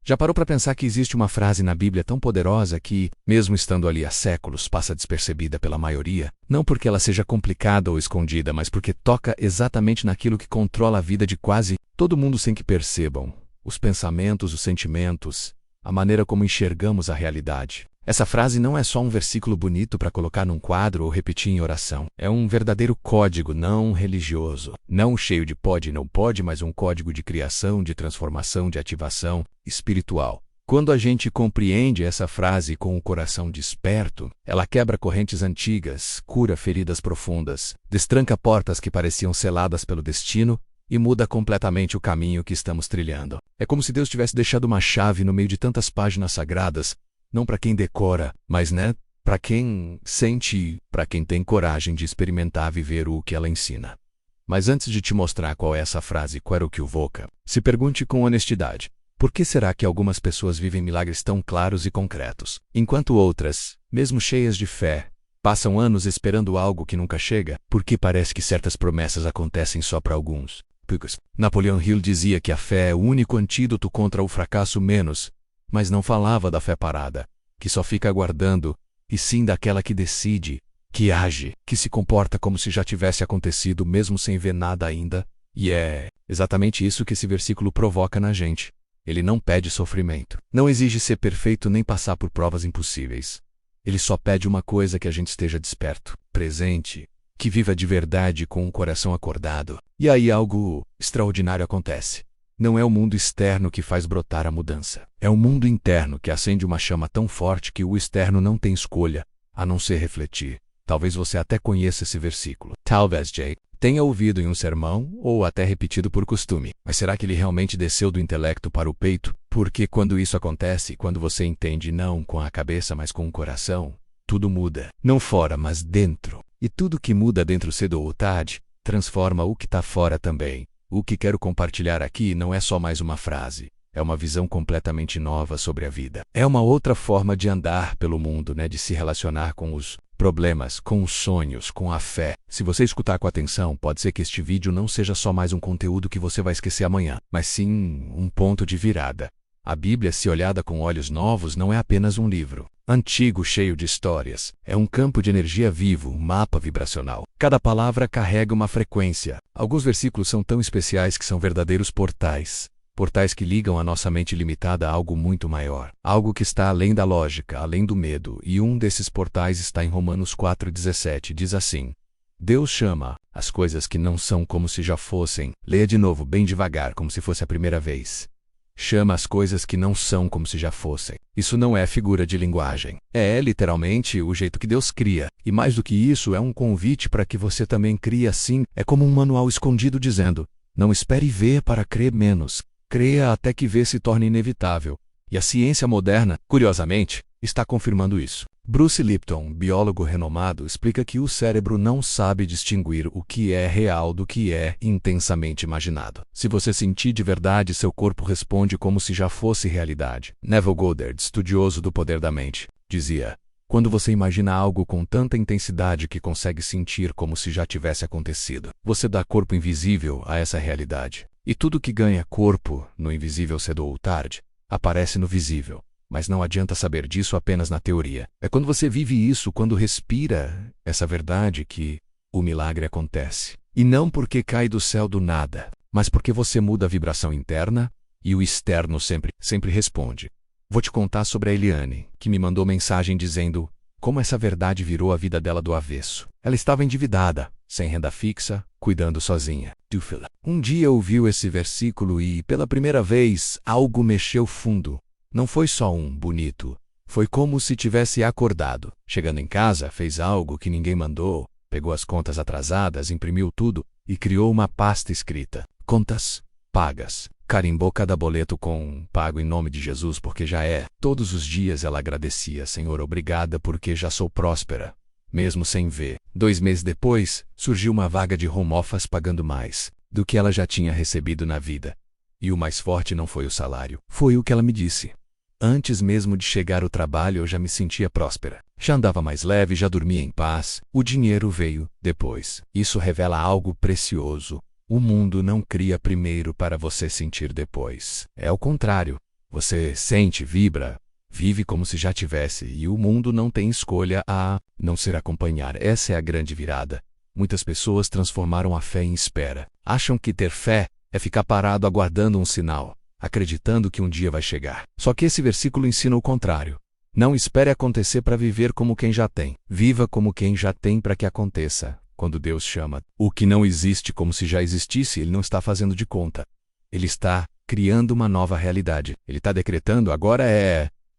Já parou para pensar que existe uma frase na Bíblia tão poderosa que, mesmo estando ali há séculos, passa despercebida pela maioria? Não porque ela seja complicada ou escondida, mas porque toca exatamente naquilo que controla a vida de quase todo mundo sem que percebam: os pensamentos, os sentimentos, a maneira como enxergamos a realidade. Essa frase não é só um versículo bonito para colocar num quadro ou repetir em oração. É um verdadeiro código não religioso. Não cheio de pode e não pode, mas um código de criação, de transformação, de ativação espiritual. Quando a gente compreende essa frase com o coração desperto, ela quebra correntes antigas, cura feridas profundas, destranca portas que pareciam seladas pelo destino e muda completamente o caminho que estamos trilhando. É como se Deus tivesse deixado uma chave no meio de tantas páginas sagradas, não para quem decora, mas para quem sente, para quem tem coragem de experimentar viver o que ela ensina. Mas antes de te mostrar qual é essa frase Queruquilvoca, se pergunte com honestidade: por que será que algumas pessoas vivem milagres tão claros e concretos, enquanto outras, mesmo cheias de fé, passam anos esperando algo que nunca chega? Por que parece que certas promessas acontecem só para alguns? Napoleon Hill dizia que a fé é o único antídoto contra o fracasso menos, mas não falava da fé parada, que só fica aguardando, e sim daquela que decide, que age, que se comporta como se já tivesse acontecido mesmo sem ver nada ainda. E é exatamente isso que esse versículo provoca na gente. Ele não pede sofrimento, não exige ser perfeito nem passar por provas impossíveis. Ele só pede uma coisa: que a gente esteja desperto, presente, que viva de verdade com o coração acordado. E aí algo extraordinário acontece. Não é o mundo externo que faz brotar a mudança. É o mundo interno que acende uma chama tão forte que o externo não tem escolha, a não ser refletir. Talvez você até conheça esse versículo. Talvez tenha ouvido em um sermão ou até repetido por costume. Mas será que ele realmente desceu do intelecto para o peito? Porque quando isso acontece, quando você entende não com a cabeça, mas com o coração, tudo muda. Não fora, mas dentro. E tudo que muda dentro cedo ou tarde, transforma o que está fora também. O que quero compartilhar aqui não é só mais uma frase. É uma visão completamente nova sobre a vida. É uma outra forma de andar pelo mundo, de se relacionar com os problemas, com os sonhos, com a fé. Se você escutar com atenção, pode ser que este vídeo não seja só mais um conteúdo que você vai esquecer amanhã, mas sim um ponto de virada. A Bíblia, se olhada com olhos novos, não é apenas um livro antigo cheio de histórias. É um campo de energia vivo, um mapa vibracional. Cada palavra carrega uma frequência. Alguns versículos são tão especiais que são verdadeiros portais. Portais que ligam a nossa mente limitada a algo muito maior. Algo que está além da lógica, além do medo. E um desses portais está em Romanos 4,17. Diz assim: Deus chama as coisas que não são como se já fossem. Leia de novo, bem devagar, como se fosse a primeira vez. Chama as coisas que não são como se já fossem. Isso não é figura de linguagem. É literalmente o jeito que Deus cria. E mais do que isso, é um convite para que você também crie assim. É como um manual escondido dizendo: não espere ver para crer menos. Creia até que ver se torne inevitável. E a ciência moderna, curiosamente, está confirmando isso. Bruce Lipton, biólogo renomado, explica que o cérebro não sabe distinguir o que é real do que é intensamente imaginado. Se você sentir de verdade, seu corpo responde como se já fosse realidade. Neville Goddard, estudioso do poder da mente, dizia: quando você imagina algo com tanta intensidade que consegue sentir como se já tivesse acontecido, você dá corpo invisível a essa realidade. E tudo que ganha corpo no invisível cedo ou tarde, aparece no visível. Mas não adianta saber disso apenas na teoria. É quando você vive isso, quando respira essa verdade, que o milagre acontece. E não porque cai do céu do nada, mas porque você muda a vibração interna e o externo sempre responde. Vou te contar sobre a Eliane, que me mandou mensagem dizendo como essa verdade virou a vida dela do avesso. Ela estava endividada, sem renda fixa, cuidando sozinha. Um dia ouviu esse versículo e, pela primeira vez, algo mexeu fundo. Não foi só um bonito. Foi como se tivesse acordado. Chegando em casa, fez algo que ninguém mandou, pegou as contas atrasadas, imprimiu tudo e criou uma pasta escrita: contas pagas. Carimbou cada boleto com pago em nome de Jesus porque já é. Todos os dias ela agradecia: Senhor, obrigada porque já sou próspera, mesmo sem ver. 2 meses depois, surgiu uma vaga de home office pagando mais do que ela já tinha recebido na vida. E o mais forte não foi o salário, foi o que ela me disse. Antes mesmo de chegar ao trabalho eu já me sentia próspera. Já andava mais leve, já dormia em paz. O dinheiro veio depois. Isso revela algo precioso. O mundo não cria primeiro para você sentir depois. É o contrário. Você sente, vibra, vive como se já tivesse, e o mundo não tem escolha a não ser acompanhar. Essa é a grande virada. Muitas pessoas transformaram a fé em espera. Acham que ter fé é ficar parado aguardando um sinal, acreditando que um dia vai chegar. Só que esse versículo ensina o contrário. Não espere acontecer para viver como quem já tem. Viva como quem já tem para que aconteça. Quando Deus chama o que não existe como se já existisse, Ele não está fazendo de conta. Ele está criando uma nova realidade. Ele está decretando agora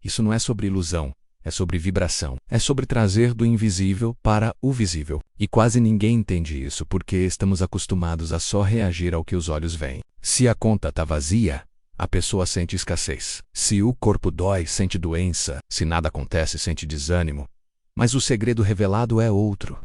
Isso não é sobre ilusão, é sobre vibração. É sobre trazer do invisível para o visível. E quase ninguém entende isso porque estamos acostumados a só reagir ao que os olhos veem. Se a conta está vazia, a pessoa sente escassez. Se o corpo dói, sente doença. Se nada acontece, sente desânimo. Mas o segredo revelado é outro.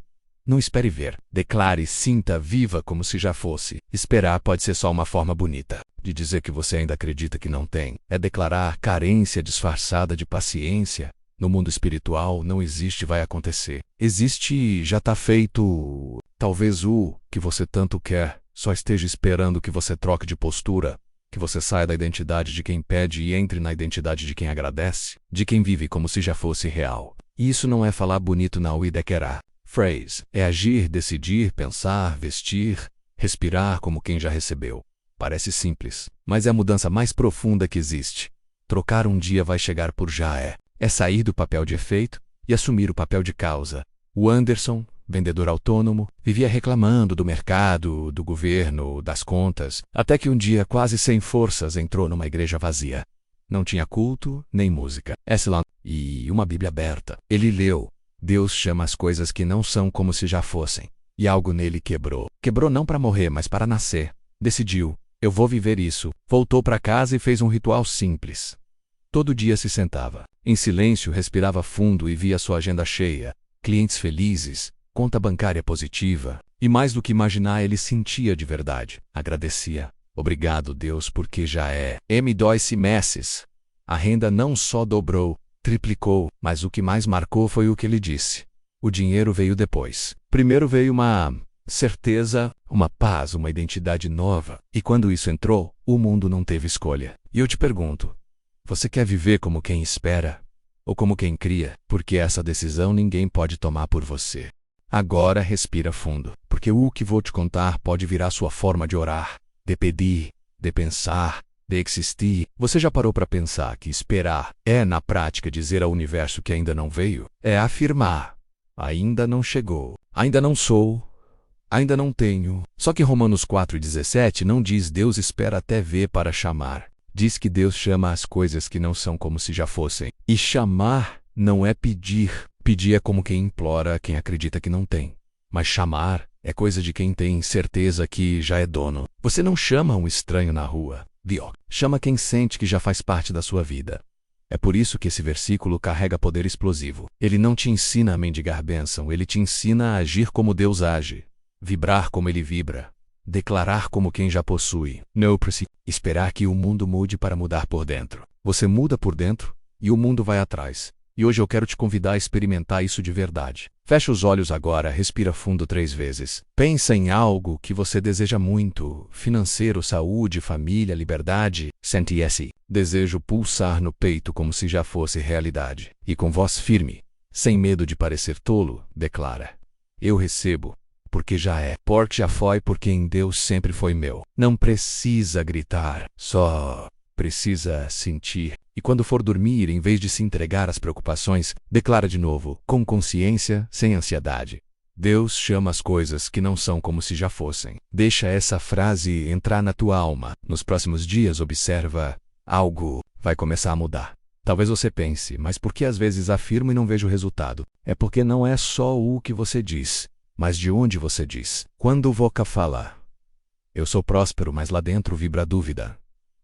Não espere ver. Declare, sinta, viva como se já fosse. Esperar pode ser só uma forma bonita de dizer que você ainda acredita que não tem. É declarar carência disfarçada de paciência. No mundo espiritual não existe vai acontecer. Existe já está feito. Talvez o que você tanto quer só esteja esperando que você troque de postura, que você saia da identidade de quem pede e entre na identidade de quem agradece, de quem vive como se já fosse real. E isso não é falar bonito na Uidequerá. Phrase é agir, decidir, pensar, vestir, respirar como quem já recebeu. Parece simples, mas é a mudança mais profunda que existe. Trocar um dia vai chegar por já é sair do papel de efeito e assumir o papel de causa. O Anderson, vendedor autônomo, vivia reclamando do mercado, do governo, das contas, até que um dia, quase sem forças, entrou numa igreja vazia. Não tinha culto, nem música. E uma Bíblia aberta. Ele leu. Deus chama as coisas que não são como se já fossem. E algo nele quebrou. Quebrou não para morrer, mas para nascer. Decidiu, eu vou viver isso. Voltou para casa e fez um ritual simples. Todo dia se sentava. Em silêncio, respirava fundo e via sua agenda cheia. Clientes felizes, conta bancária positiva. E mais do que imaginar, ele sentia de verdade. Agradecia. Obrigado, Deus, porque já é. M. Doyce Messes. A renda não só dobrou, triplicou, mas o que mais marcou foi o que ele disse. O dinheiro veio depois. Primeiro veio uma certeza, uma paz, uma identidade nova. E quando isso entrou, o mundo não teve escolha. E eu te pergunto, você quer viver como quem espera? Ou como quem cria? Porque essa decisão ninguém pode tomar por você. Agora respira fundo, porque o que vou te contar pode virar sua forma de orar, de pedir, de pensar, de existir. Você já parou para pensar que esperar é, na prática, dizer ao universo que ainda não veio? É afirmar: ainda não chegou, ainda não sou, ainda não tenho. Só que Romanos 4,17 não diz Deus espera até ver para chamar. Diz que Deus chama as coisas que não são como se já fossem. E chamar não é pedir. Pedir é como quem implora, quem acredita que não tem. Mas chamar é coisa de quem tem certeza que já é dono. Você não chama um estranho na rua. Chama quem sente que já faz parte da sua vida. É por isso que esse versículo carrega poder explosivo. Ele não te ensina a mendigar bênção, ele te ensina a agir como Deus age, vibrar como ele vibra, declarar como quem já possui. Não precisa esperar que o mundo mude para mudar por dentro. Você muda por dentro e o mundo vai atrás. E hoje eu quero te convidar a experimentar isso de verdade. Fecha os olhos agora, respira fundo 3 vezes. Pensa em algo que você deseja muito: financeiro, saúde, família, liberdade. Sente esse desejo pulsar no peito como se já fosse realidade. E com voz firme, sem medo de parecer tolo, declara: eu recebo, porque já é. Porque já foi, porque em Deus sempre foi meu. Não precisa gritar, só precisa sentir. E quando for dormir, em vez de se entregar às preocupações, declara de novo, com consciência, sem ansiedade: Deus chama as coisas que não são como se já fossem. Deixa essa frase entrar na tua alma. Nos próximos dias, observa, algo vai começar a mudar. Talvez você pense, mas por que às vezes afirmo e não vejo resultado? É porque não é só o que você diz, mas de onde você diz. Quando o Voca fala, eu sou próspero, mas lá dentro vibra a dúvida.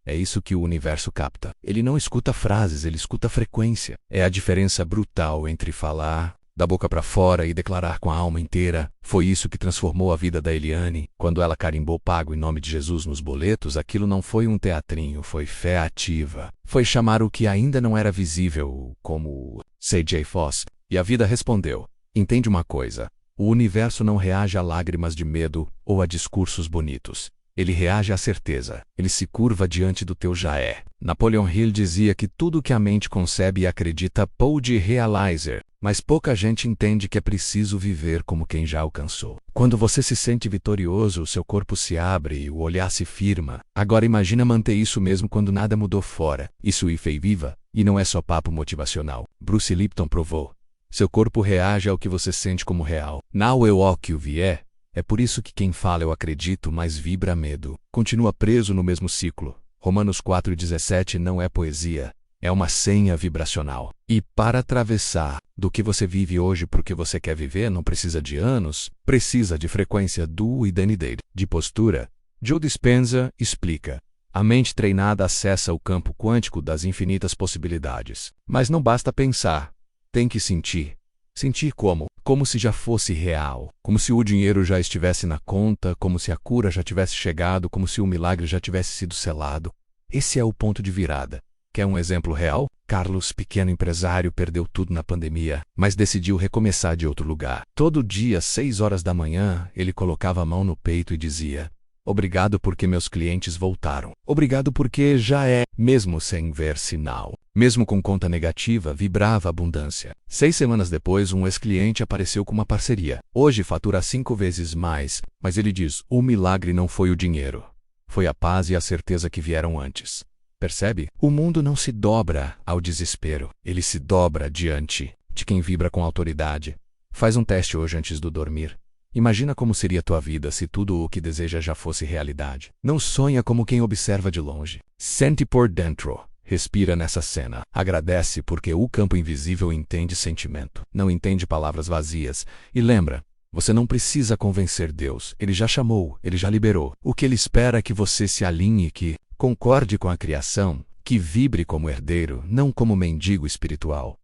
É isso que o universo capta. Ele não escuta frases, ele escuta frequência. É a diferença brutal entre falar da boca para fora e declarar com a alma inteira. Foi isso que transformou a vida da Eliane. Quando ela carimbou pago em nome de Jesus nos boletos, aquilo não foi um teatrinho, foi fé ativa. Foi chamar o que ainda não era visível, como C.J. Foss. E a vida respondeu: entende uma coisa, o universo não reage a lágrimas de medo ou a discursos bonitos. Ele reage à certeza. Ele se curva diante do teu já é. Napoleon Hill dizia que tudo que a mente concebe e acredita pode realizer, mas pouca gente entende que é preciso viver como quem já alcançou. Quando você se sente vitorioso, seu corpo se abre e o olhar se firma. Agora imagina manter isso mesmo quando nada mudou fora. Isso é fé viva, e não é só papo motivacional. Bruce Lipton provou. Seu corpo reage ao que você sente como real. Now eu o que o vier. É por isso que quem fala eu acredito, mas vibra medo. Continua preso no mesmo ciclo. Romanos 4,17 não é poesia, é uma senha vibracional. E para atravessar do que você vive hoje para o que você quer viver não precisa de anos, precisa de frequência do identidade, de postura. Joe Dispenza explica. A mente treinada acessa o campo quântico das infinitas possibilidades. Mas não basta pensar, tem que sentir. Sentir como? Como se já fosse real, como se o dinheiro já estivesse na conta, como se a cura já tivesse chegado, como se o milagre já tivesse sido selado. Esse é o ponto de virada. Quer um exemplo real? Carlos, pequeno empresário, perdeu tudo na pandemia, mas decidiu recomeçar de outro lugar. Todo dia, 6 horas da manhã, ele colocava a mão no peito e dizia: obrigado porque meus clientes voltaram. Obrigado porque já é, mesmo sem ver sinal. Mesmo com conta negativa, vibrava abundância. 6 semanas depois, um ex-cliente apareceu com uma parceria. Hoje fatura 5 vezes mais, mas ele diz, o milagre não foi o dinheiro. Foi a paz e a certeza que vieram antes. Percebe? O mundo não se dobra ao desespero. Ele se dobra diante de quem vibra com autoridade. Faz um teste hoje antes do dormir. Imagina como seria tua vida se tudo o que deseja já fosse realidade. Não sonha como quem observa de longe. Sente por dentro. Respira nessa cena. Agradece porque o campo invisível entende sentimento. Não entende palavras vazias. E lembra, você não precisa convencer Deus. Ele já chamou, ele já liberou. O que ele espera é que você se alinhe, que concorde com a criação, que vibre como herdeiro, não como mendigo espiritual.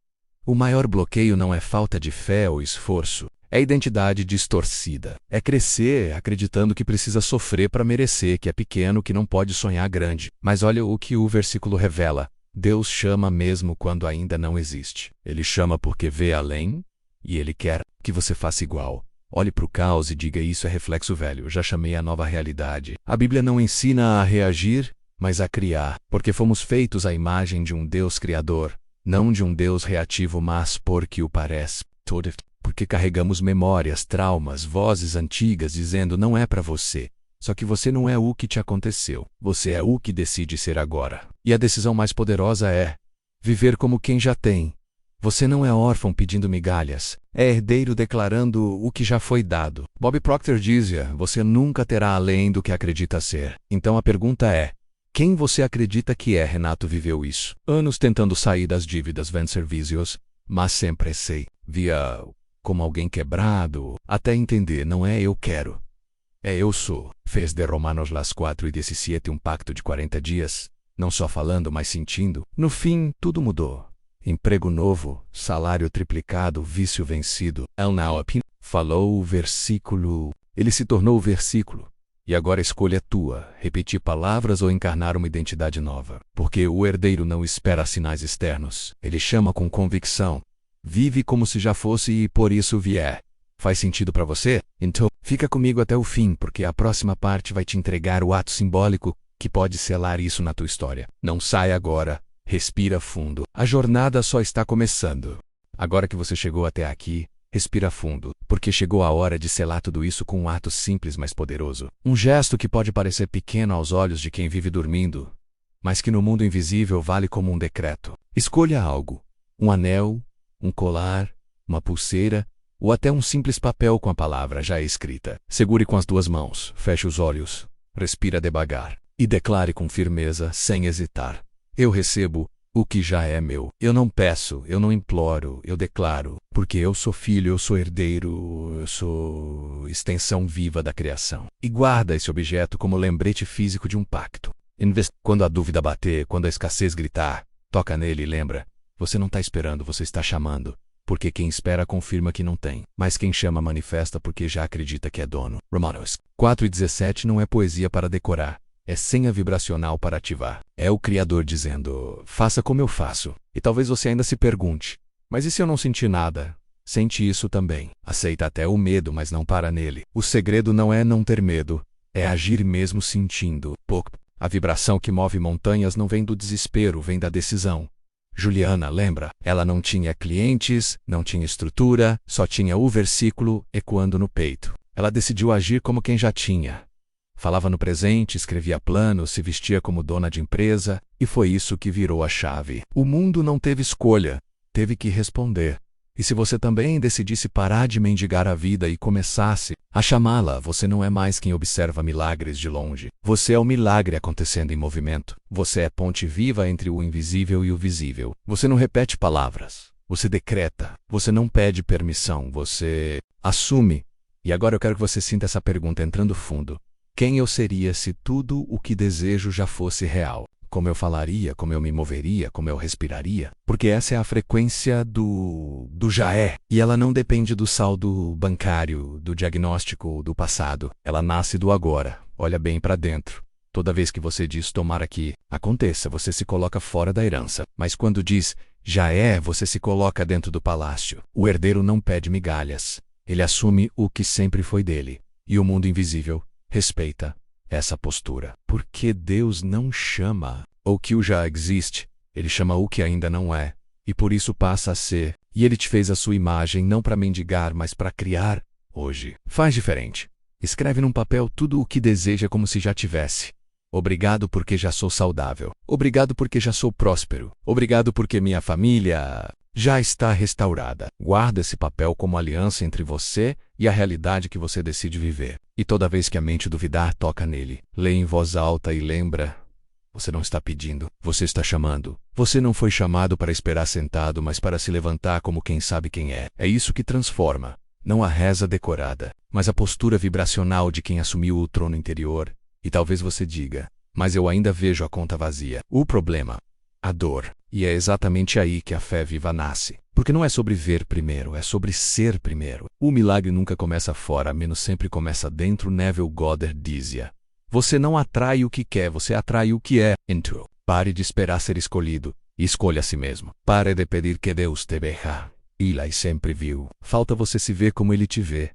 O maior bloqueio não é falta de fé ou esforço. É identidade distorcida. É crescer acreditando que precisa sofrer para merecer, que é pequeno, que não pode sonhar grande. Mas olha o que o versículo revela. Deus chama mesmo quando ainda não existe. Ele chama porque vê além e Ele quer que você faça igual. Olhe para o caos e diga isso é reflexo velho, já chamei a nova realidade. A Bíblia não ensina a reagir, mas a criar, porque fomos feitos à imagem de um Deus criador, não de um Deus reativo, mas porque o parece. Porque carregamos memórias, traumas, vozes antigas dizendo não é para você. Só que você não é o que te aconteceu. Você é o que decide ser agora. E a decisão mais poderosa é viver como quem já tem. Você não é órfão pedindo migalhas. É herdeiro declarando o que já foi dado. Bob Proctor dizia, você nunca terá além do que acredita ser. Então a pergunta é, quem você acredita que é? Renato viveu isso. Anos tentando sair das dívidas, vencer vícios, mas sempre sei. Via como alguém quebrado, até entender, não é eu quero, é eu sou. Fez de Romanos las 4:17 um pacto de 40 dias, não só falando, mas sentindo. No fim, tudo mudou. Emprego novo, salário triplicado, vício vencido. El Naopin falou o versículo, ele se tornou o versículo. E agora a escolha é tua, repetir palavras ou encarnar uma identidade nova. Porque o herdeiro não espera sinais externos, ele chama com convicção. Vive como se já fosse e por isso vier. Faz sentido para você? Então, fica comigo até o fim, porque a próxima parte vai te entregar o ato simbólico que pode selar isso na tua história. Não sai agora, respira fundo. A jornada só está começando. Agora que você chegou até aqui, respira fundo, porque chegou a hora de selar tudo isso com um ato simples, mas poderoso. Um gesto que pode parecer pequeno aos olhos de quem vive dormindo, mas que no mundo invisível vale como um decreto. Escolha algo. Um anel, um colar, uma pulseira, ou até um simples papel com a palavra já escrita. Segure com as 2 mãos, feche os olhos, respira devagar e declare com firmeza, sem hesitar. Eu recebo o que já é meu. Eu não peço, eu não imploro, eu declaro, porque eu sou filho, eu sou herdeiro, eu sou extensão viva da criação. E guarda esse objeto como lembrete físico de um pacto. Quando a dúvida bater, quando a escassez gritar, toca nele e lembra. Você não está esperando, você está chamando. Porque quem espera confirma que não tem. Mas quem chama manifesta porque já acredita que é dono. Romanos 4:17 não é poesia para decorar. É senha vibracional para ativar. É o Criador dizendo, faça como eu faço. E talvez você ainda se pergunte, mas e se eu não sentir nada? Sente isso também. Aceita até o medo, mas não para nele. O segredo não é não ter medo. é agir mesmo sentindo. A vibração que move montanhas não vem do desespero, vem da decisão. Juliana, lembra? Ela não tinha clientes, não tinha estrutura, só tinha o versículo ecoando no peito. Ela decidiu agir como quem já tinha. Falava no presente, escrevia planos, se vestia como dona de empresa, e foi isso que virou a chave. O mundo não teve escolha, teve que responder. E se você também decidisse parar de mendigar a vida e começasse a chamá-la, você não é mais quem observa milagres de longe. Você é o milagre acontecendo em movimento. Você é ponte viva entre o invisível e o visível. Você não repete palavras. Você decreta. Você não pede permissão. Você assume. E agora eu quero que você sinta essa pergunta entrando fundo. Quem eu seria se tudo o que desejo já fosse real? Como eu falaria, como eu me moveria, como eu respiraria? Porque essa é a frequência do já é. E ela não depende do saldo bancário, do diagnóstico, do passado. Ela nasce do agora. Olha bem para dentro. Toda vez que você diz tomara que aconteça, você se coloca fora da herança. Mas quando diz já é, você se coloca dentro do palácio. O herdeiro não pede migalhas. Ele assume o que sempre foi dele. E o mundo invisível respeita essa postura. Porque Deus não chama o que já existe, Ele chama o que ainda não é, e por isso passa a ser. E Ele te fez a sua imagem não para mendigar, mas para criar hoje. Faz diferente. Escreve num papel tudo o que deseja como se já tivesse. Obrigado porque já sou saudável. Obrigado porque já sou próspero. Obrigado porque minha família já está restaurada. Guarda esse papel como aliança entre você e a realidade que você decide viver. E toda vez que a mente duvidar, toca nele. Lê em voz alta e lembra: você não está pedindo, você está chamando. Você não foi chamado para esperar sentado, mas para se levantar como quem sabe quem é. É isso que transforma. Não a reza decorada, mas a postura vibracional de quem assumiu o trono interior. E talvez você diga: mas eu ainda vejo a conta vazia. O problema, a dor. E é exatamente aí que a fé viva nasce. Porque não é sobre ver primeiro, é sobre ser primeiro. O milagre nunca começa fora, menos sempre começa dentro. Neville Goddard dizia: você não atrai o que quer, você atrai o que é. Intro. Pare de esperar ser escolhido e escolha a si mesmo. Pare de pedir que Deus te veja. Ele sempre viu. Falta você se ver como Ele te vê.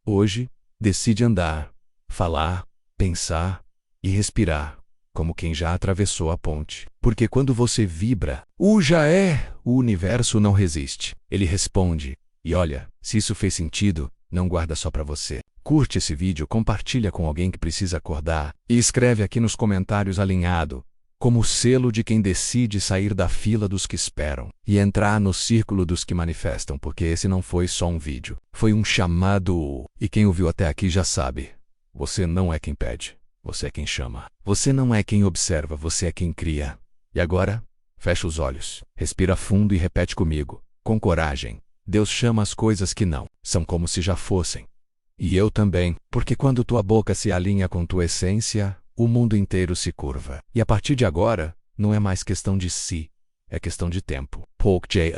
Hoje, decide andar, falar, pensar e respirar como quem já atravessou a ponte. Porque quando você vibra, o já é, o universo não resiste. Ele responde. E olha, se isso fez sentido, não guarda só pra você. Curte esse vídeo, compartilha com alguém que precisa acordar e escreve aqui nos comentários alinhado, como selo de quem decide sair da fila dos que esperam e entrar no círculo dos que manifestam, porque esse não foi só um vídeo, foi um chamado. E quem ouviu até aqui já sabe, você não é quem pede, você é quem chama. Você não é quem observa, você é quem cria. E agora, fecha os olhos, respira fundo e repete comigo, com coragem: Deus chama as coisas que não são como se já fossem. E eu também, porque quando tua boca se alinha com tua essência, o mundo inteiro se curva. E a partir de agora, não é mais questão de si, é questão de tempo. Paul J.